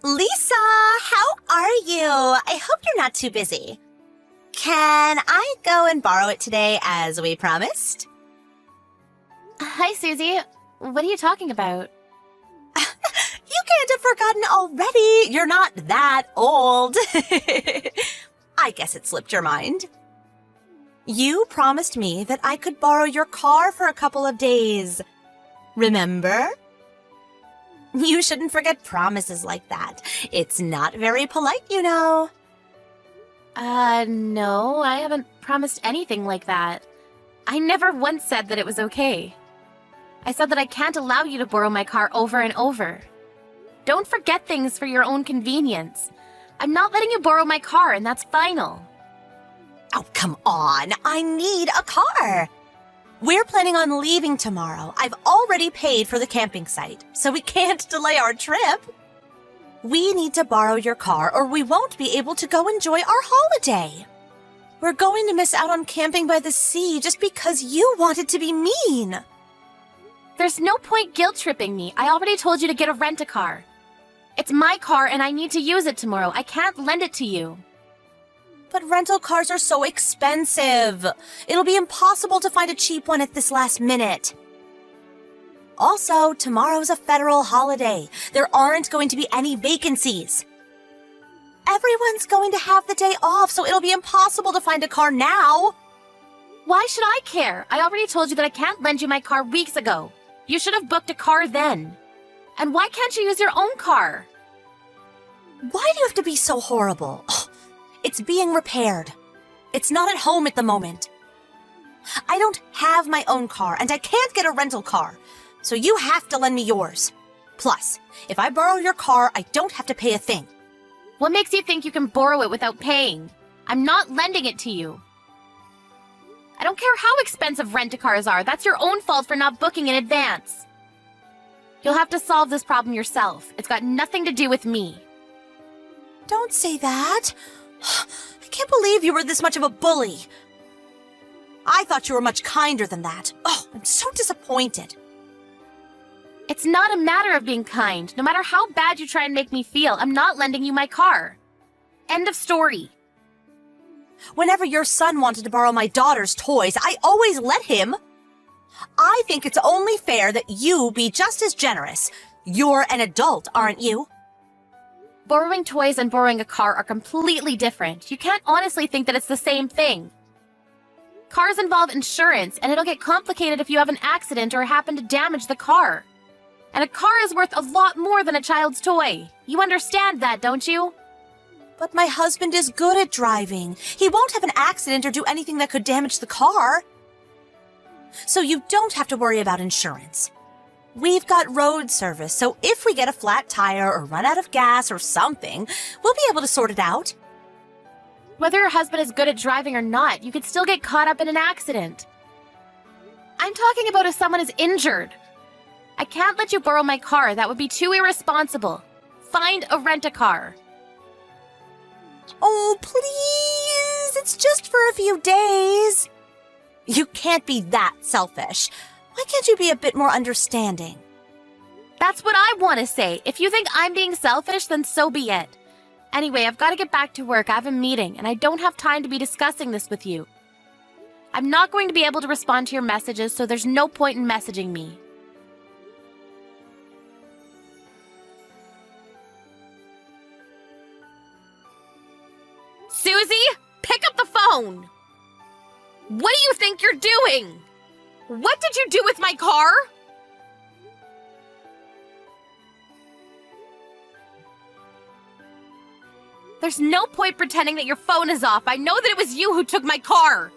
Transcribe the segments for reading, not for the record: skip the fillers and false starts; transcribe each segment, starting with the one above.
Lisa, how are you? I hope you're not too busy. Can I go and borrow it today as we promised? Hi, Susie. What are you talking about? You can't have forgotten already. You're not that old. I guess it slipped your mind. You promised me that I could borrow your car for a couple of days. Remember? You shouldn't forget promises like that. It's not very polite, you know. No, I haven't promised anything like that. I never once said that it was okay. I said that I can't allow you to borrow my car over and over. Don't forget things for your own convenience. I'm not letting you borrow my car, and that's final. Oh, come on. I need a car. We're planning on leaving tomorrow. I've already paid for the camping site, so we can't delay our trip. We need to borrow your car or we won't be able to go enjoy our holiday. We're going to miss out on camping by the sea just because you wanted to be mean. There's no point guilt-tripping me. I already told you to get a rent-a-car. It's my car and I need to use it tomorrow. I can't lend it to you. But rental cars are so expensive. It'll be impossible to find a cheap one at this last minute. Also, tomorrow's a federal holiday. There aren't going to be any vacancies. Everyone's going to have the day off, so it'll be impossible to find a car now. Why should I care? I already told you that I can't lend you my car weeks ago. You should have booked a car then. And why can't you use your own car? Why do you have to be so horrible? It's being repaired. It's not at home at the moment. I don't have my own car, and I can't get a rental car, so you have to lend me yours. Plus, if I borrow your car, I don't have to pay a thing. What makes you think you can borrow it without paying? I'm not lending it to you. I don't care how expensive rent-a-cars are. That's your own fault for not booking in advance. You'll have to solve this problem yourself. It's got nothing to do with me. Don't say that. I can't believe you were this much of a bully. I thought you were much kinder than that. Oh, I'm so disappointed. It's not a matter of being kind. No matter how bad you try and make me feel, I'm not lending you my car. End of story. Whenever your son wanted to borrow my daughter's toys, I always let him. I think it's only fair that you be just as generous. You're an adult, aren't you? Borrowing toys and borrowing a car are completely different. You can't honestly think that it's the same thing. Cars involve insurance, and it'll get complicated if you have an accident or happen to damage the car. And a car is worth a lot more than a child's toy. You understand that, don't you? But my husband is good at driving. He won't have an accident or do anything that could damage the car. So you don't have to worry about insurance. We've got road service, so if we get a flat tire or run out of gas or something, we'll be able to sort it out. Whether your husband is good at driving or not, you could still get caught up in an accident. I'm talking about if someone is injured. I can't let you borrow my car. That would be too irresponsible. Find a rent-a-car. Oh, please! It's just for a few days. You can't be that selfish. Why can't you be a bit more understanding? That's what I want to say. If you think I'm being selfish, then so be it. Anyway, I've got to get back to work. I have a meeting, and I don't have time to be discussing this with you. I'm not going to be able to respond to your messages, so there's no point in messaging me. Susie, pick up the phone! What do you think you're doing? What did you do with my car? There's no point pretending that your phone is off. I know that it was you who took my car.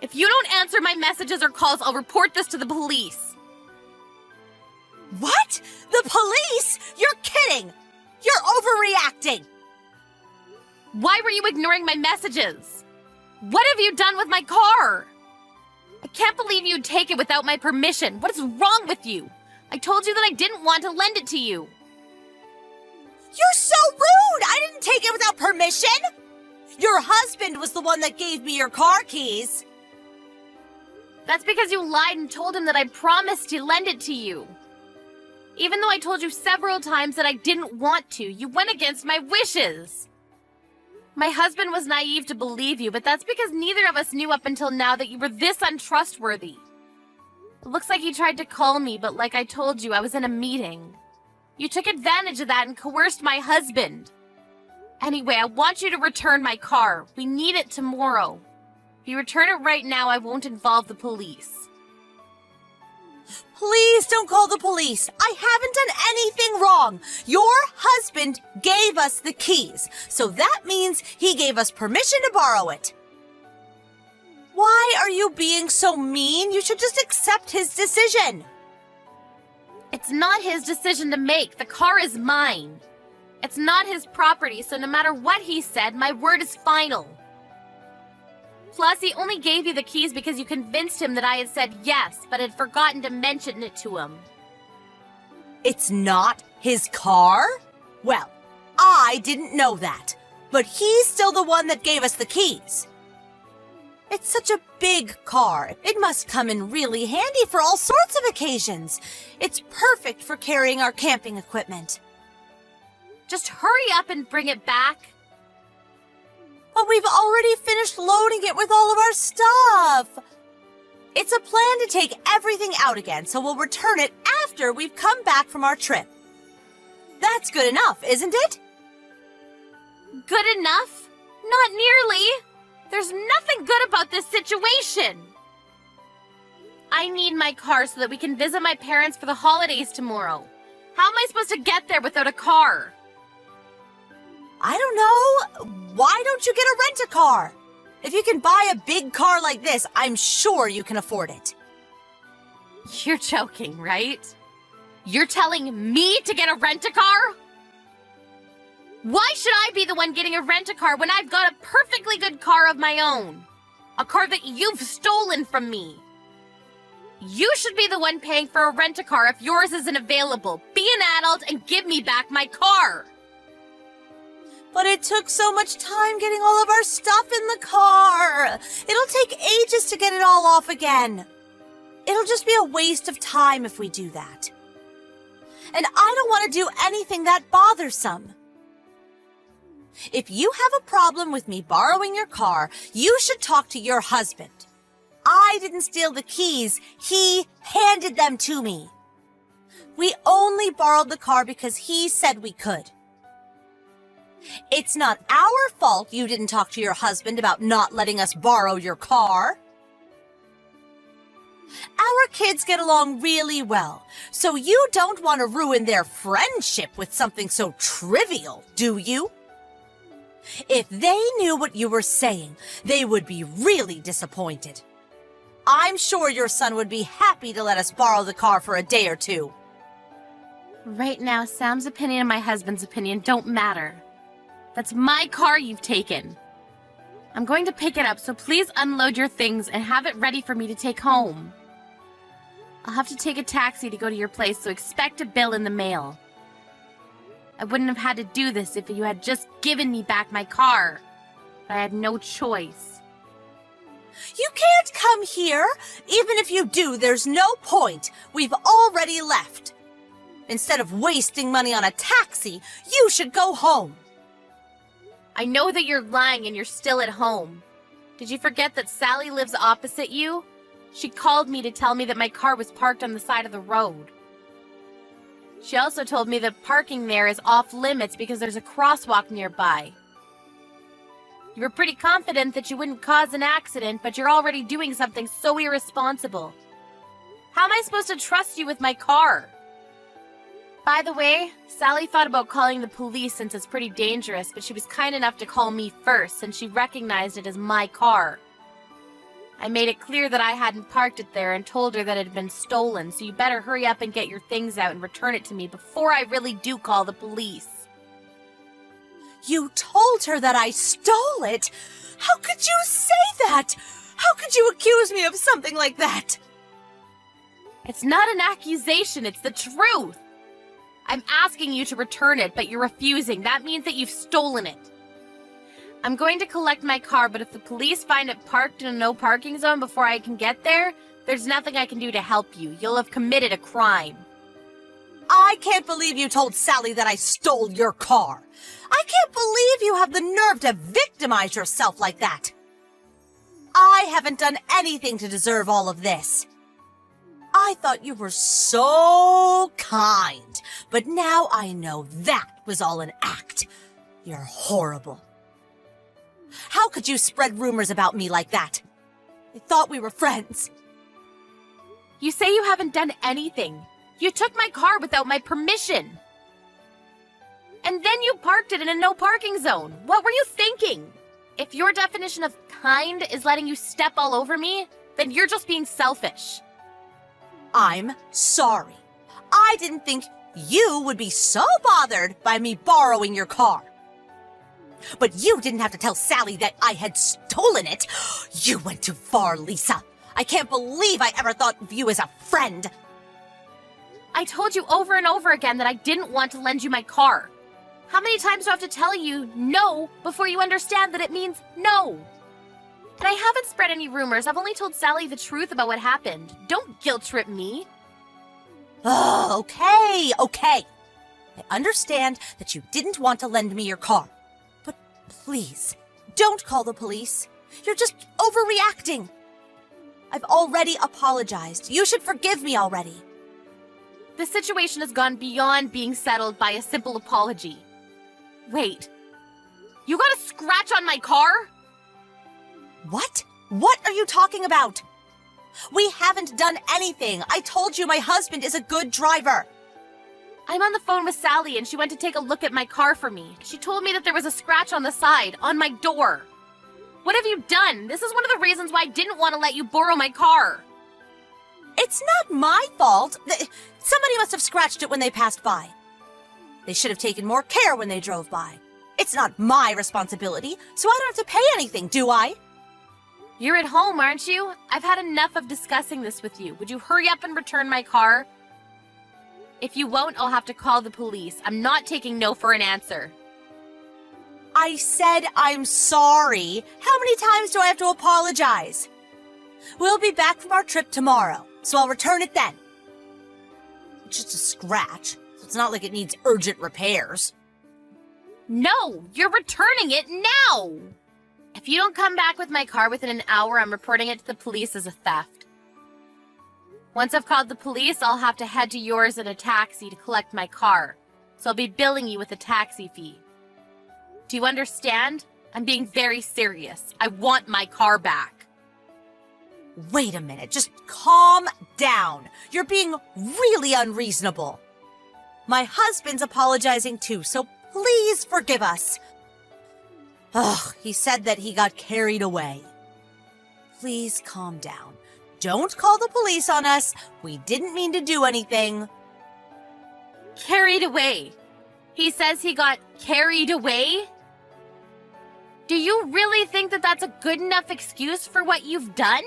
If you don't answer my messages or calls, I'll report this to the police. What? The police? You're kidding! You're overreacting! Why were you ignoring my messages? What have you done with my car? I can't believe you'd take it without my permission. What is wrong with you? I told you that I didn't want to lend it to you. You're so rude! I didn't take it without permission! Your husband was the one that gave me your car keys. That's because you lied and told him that I promised to lend it to you. Even though I told you several times that I didn't want to, you went against my wishes. My husband was naive to believe you, but that's because neither of us knew up until now that you were this untrustworthy. It looks like he tried to call me, but like I told you, I was in a meeting. You took advantage of that and coerced my husband. Anyway, I want you to return my car. We need it tomorrow. If you return it right now, I won't involve the police. Please don't call the police. I haven't done anything wrong. Your husband gave us the keys, so that means he gave us permission to borrow it. Why are you being so mean? You should just accept his decision. It's not his decision to make. The car is mine. It's not his property, so no matter what he said, my word is final. Plus, he only gave you the keys because you convinced him that I had said yes, but had forgotten to mention it to him. It's not his car? Well, I didn't know that, but he's still the one that gave us the keys. It's such a big car. It must come in really handy for all sorts of occasions. It's perfect for carrying our camping equipment. Just hurry up and bring it back. But we've already finished loading it with all of our stuff. It's a plan to take everything out again, so we'll return it after we've come back from our trip. That's good enough, isn't it? Good enough? Not nearly. There's nothing good about this situation. I need my car so that we can visit my parents for the holidays tomorrow. How am I supposed to get there without a car? I don't know. Why don't you get a rent-a-car? If you can buy a big car like this, I'm sure you can afford it. You're joking, right? You're telling me to get a rent-a-car? Why should I be the one getting a rent-a-car when I've got a perfectly good car of my own? A car that you've stolen from me. You should be the one paying for a rent-a-car if yours isn't available. Be an adult and give me back my car. But it took so much time getting all of our stuff in the car. It'll take ages to get it all off again. It'll just be a waste of time if we do that. And I don't want to do anything that bothersome. If you have a problem with me borrowing your car, you should talk to your husband. I didn't steal the keys. He handed them to me. We only borrowed the car because he said we could. It's not our fault you didn't talk to your husband about not letting us borrow your car. Our kids get along really well, so you don't want to ruin their friendship with something so trivial, do you? If they knew what you were saying, they would be really disappointed. I'm sure your son would be happy to let us borrow the car for a day or two. Right now, Sam's opinion and my husband's opinion don't matter. That's my car you've taken. I'm going to pick it up, so please unload your things and have it ready for me to take home. I'll have to take a taxi to go to your place, so expect a bill in the mail. I wouldn't have had to do this if you had just given me back my car. But I had no choice. You can't come here. Even if you do, there's no point. We've already left. Instead of wasting money on a taxi, you should go home. I know that you're lying and you're still at home. Did you forget that Sally lives opposite you? She called me to tell me that my car was parked on the side of the road. She also told me that parking there is off limits because there's a crosswalk nearby. You were pretty confident that you wouldn't cause an accident, but you're already doing something so irresponsible. How am I supposed to trust you with my car? By the way, Sally thought about calling the police since it's pretty dangerous, but she was kind enough to call me first since she recognized it as my car. I made it clear that I hadn't parked it there and told her that it had been stolen, so you better hurry up and get your things out and return it to me before I really do call the police. You told her that I stole it? How could you say that? How could you accuse me of something like that? It's not an accusation, it's the truth. I'm asking you to return it, but you're refusing. That means that you've stolen it. I'm going to collect my car, but if the police find it parked in a no parking zone before I can get there, there's nothing I can do to help you. You'll have committed a crime. I can't believe you told Sally that I stole your car. I can't believe you have the nerve to victimize yourself like that. I haven't done anything to deserve all of this. I thought you were so kind, but now I know that was all an act. You're horrible. How could you spread rumors about me like that? I thought we were friends. You say you haven't done anything. You took my car without my permission. And then you parked it in a no parking zone. What were you thinking? If your definition of kind is letting you step all over me, then you're just being selfish. I'm sorry. I didn't think you would be so bothered by me borrowing your car. But you didn't have to tell Sally that I had stolen it. You went too far, Lisa. I can't believe I ever thought of you as a friend. I told you over and over again that I didn't want to lend you my car. How many times do I have to tell you no before you understand that it means no? And I haven't spread any rumors. I've only told Sally the truth about what happened. Don't guilt trip me. Oh, okay. I understand that you didn't want to lend me your car. But please, don't call the police. You're just overreacting. I've already apologized. You should forgive me already. The situation has gone beyond being settled by a simple apology. Wait, you got a scratch on my car? What? What are you talking about? We haven't done anything. I told you my husband is a good driver. I'm on the phone with Sally and she went to take a look at my car for me. She told me that there was a scratch on the side, on my door. What have you done? This is one of the reasons why I didn't want to let you borrow my car. It's not my fault. Somebody must have scratched it when they passed by. They should have taken more care when they drove by. It's not my responsibility, so I don't have to pay anything, do I? You're at home, aren't you? I've had enough of discussing this with you. Would you hurry up and return my car? If you won't, I'll have to call the police. I'm not taking no for an answer. I said I'm sorry. How many times do I have to apologize? We'll be back from our trip tomorrow, so I'll return it then. It's just a scratch, so it's not like it needs urgent repairs. No, you're returning it now! If you don't come back with my car within an hour, I'm reporting it to the police as a theft. Once I've called the police, I'll have to head to yours in a taxi to collect my car, so I'll be billing you with a taxi fee. Do you understand? I'm being very serious. I want my car back. Wait a minute, just calm down. You're being really unreasonable. My husband's apologizing too, so please forgive us. Ugh, he said that he got carried away. Please calm down. Don't call the police on us. We didn't mean to do anything. Carried away. He says he got carried away? Do you really think that that's a good enough excuse for what you've done?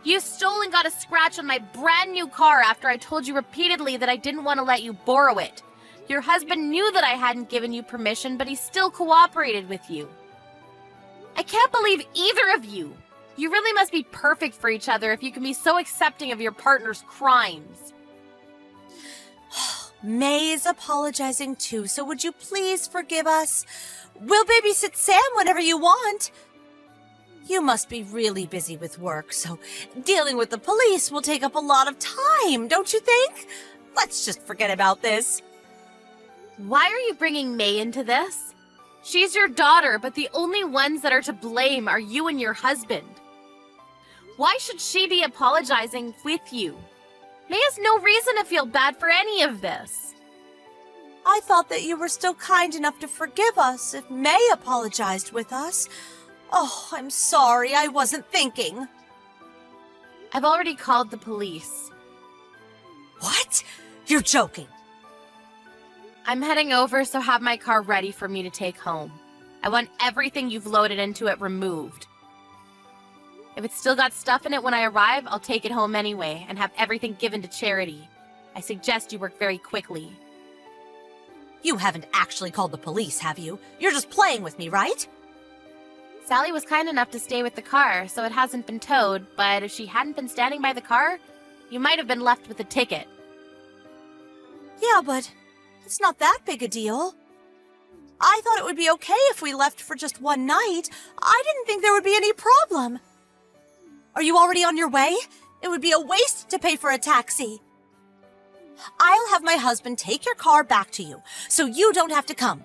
You stole and got a scratch on my brand new car after I told you repeatedly that I didn't want to let you borrow it. Your husband knew that I hadn't given you permission, but he still cooperated with you. I can't believe either of you. You really must be perfect for each other if you can be so accepting of your partner's crimes. May is apologizing too, so would you please forgive us? We'll babysit Sam whenever you want. You must be really busy with work, so dealing with the police will take up a lot of time, don't you think? Let's just forget about this. Why are you bringing May into this? She's your daughter, but the only ones that are to blame are you and your husband. Why should she be apologizing with you? May has no reason to feel bad for any of this. I thought that you were still kind enough to forgive us if May apologized with us. Oh, I'm sorry, I wasn't thinking. I've already called the police. What? You're joking. I'm heading over, so have my car ready for me to take home. I want everything you've loaded into it removed. If it's still got stuff in it when I arrive, I'll take it home anyway and have everything given to charity. I suggest you work very quickly. You haven't actually called the police, have you? You're just playing with me, right? Sally was kind enough to stay with the car, so it hasn't been towed, but if she hadn't been standing by the car, you might have been left with a ticket. Yeah, but it's not that big a deal. I thought it would be okay if we left for just one night. I didn't think there would be any problem. Are you already on your way? It would be a waste to pay for a taxi. I'll have my husband take your car back to you, so you don't have to come.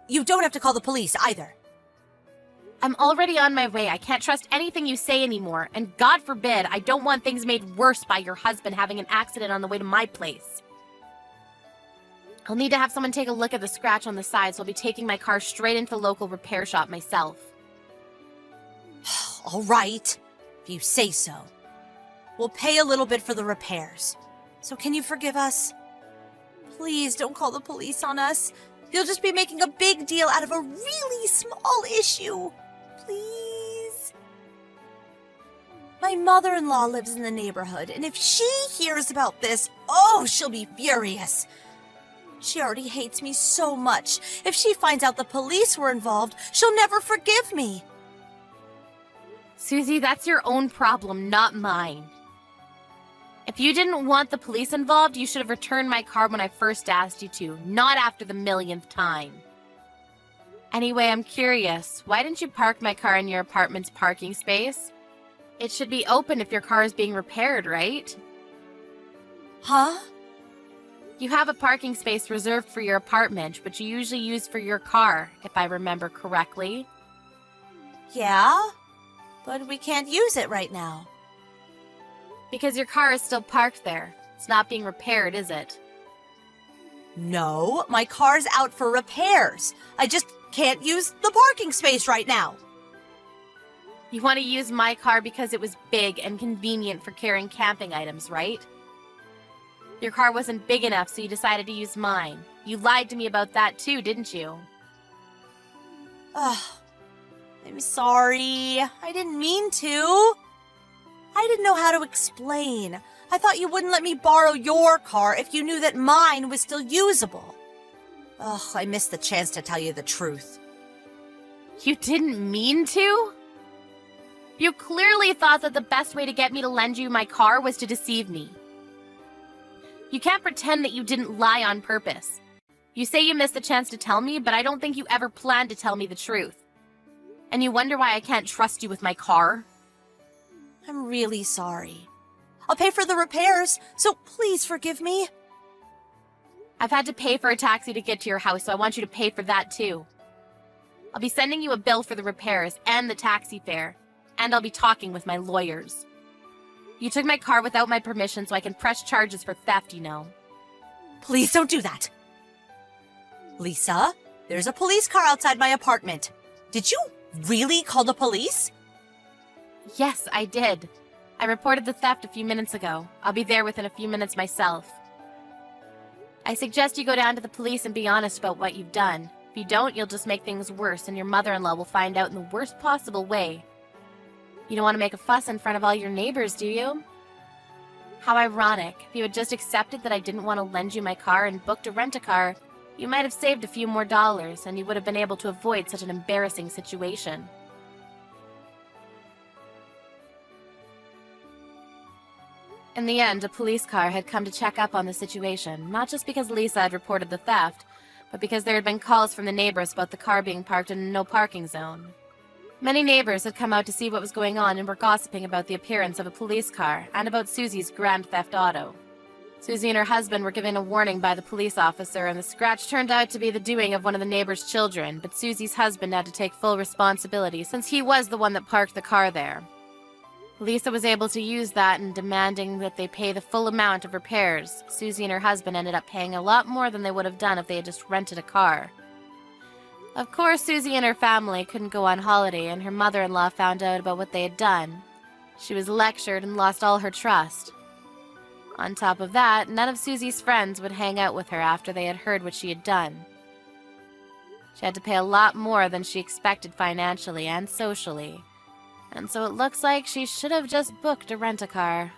You don't have to call the police either. I'm already on my way. I can't trust anything you say anymore. And God forbid, I don't want things made worse by your husband having an accident on the way to my place. I'll need to have someone take a look at the scratch on the side, so I'll be taking my car straight into the local repair shop myself. All right, if you say so. We'll pay a little bit for the repairs. So can you forgive us? Please don't call the police on us. You'll just be making a big deal out of a really small issue. Please. My mother-in-law lives in the neighborhood, and if she hears about this, oh, she'll be furious. She already hates me so much. If she finds out the police were involved, she'll never forgive me. Susie, that's your own problem, not mine. If you didn't want the police involved, you should have returned my car when I first asked you to, not after the millionth time. Anyway, I'm curious. Why didn't you park my car in your apartment's parking space? It should be open if your car is being repaired, right? Huh? You have a parking space reserved for your apartment, which you usually use for your car, if I remember correctly. Yeah, but we can't use it right now. Because your car is still parked there. It's not being repaired, is it? No, my car's out for repairs. I just can't use the parking space right now. You want to use my car because it was big and convenient for carrying camping items, right? Your car wasn't big enough, so you decided to use mine. You lied to me about that too, didn't you? Ugh, I'm sorry. I didn't mean to. I didn't know how to explain. I thought you wouldn't let me borrow your car if you knew that mine was still usable. Ugh, I missed the chance to tell you the truth. You didn't mean to? You clearly thought that the best way to get me to lend you my car was to deceive me. You can't pretend that you didn't lie on purpose. You say you missed the chance to tell me, but I don't think you ever planned to tell me the truth. And you wonder why I can't trust you with my car? I'm really sorry. I'll pay for the repairs, so please forgive me. I've had to pay for a taxi to get to your house, so I want you to pay for that too. I'll be sending you a bill for the repairs and the taxi fare, and I'll be talking with my lawyers. You took my car without my permission, so I can press charges for theft, you know. Please don't do that. Lisa, there's a police car outside my apartment. Did you really call the police? Yes, I did. I reported the theft a few minutes ago. I'll be there within a few minutes myself. I suggest you go down to the police and be honest about what you've done. If you don't, you'll just make things worse, and your mother-in-law will find out in the worst possible way. You don't want to make a fuss in front of all your neighbors, do you? How ironic. If you had just accepted that I didn't want to lend you my car and booked a rent-a-car, you might have saved a few more dollars, and you would have been able to avoid such an embarrassing situation. In the end, a police car had come to check up on the situation, not just because Lisa had reported the theft, but because there had been calls from the neighbors about the car being parked in a no-parking zone. Many neighbors had come out to see what was going on and were gossiping about the appearance of a police car and about Susie's grand theft auto. Susie and her husband were given a warning by the police officer, and the scratch turned out to be the doing of one of the neighbor's children, but Susie's husband had to take full responsibility since he was the one that parked the car there. Lisa was able to use that in demanding that they pay the full amount of repairs. Susie and her husband ended up paying a lot more than they would have done if they had just rented a car. Of course, Susie and her family couldn't go on holiday, and her mother-in-law found out about what they had done. She was lectured and lost all her trust. On top of that, none of Susie's friends would hang out with her after they had heard what she had done. She had to pay a lot more than she expected financially and socially. And so it looks like she should have just booked a rent-a-car.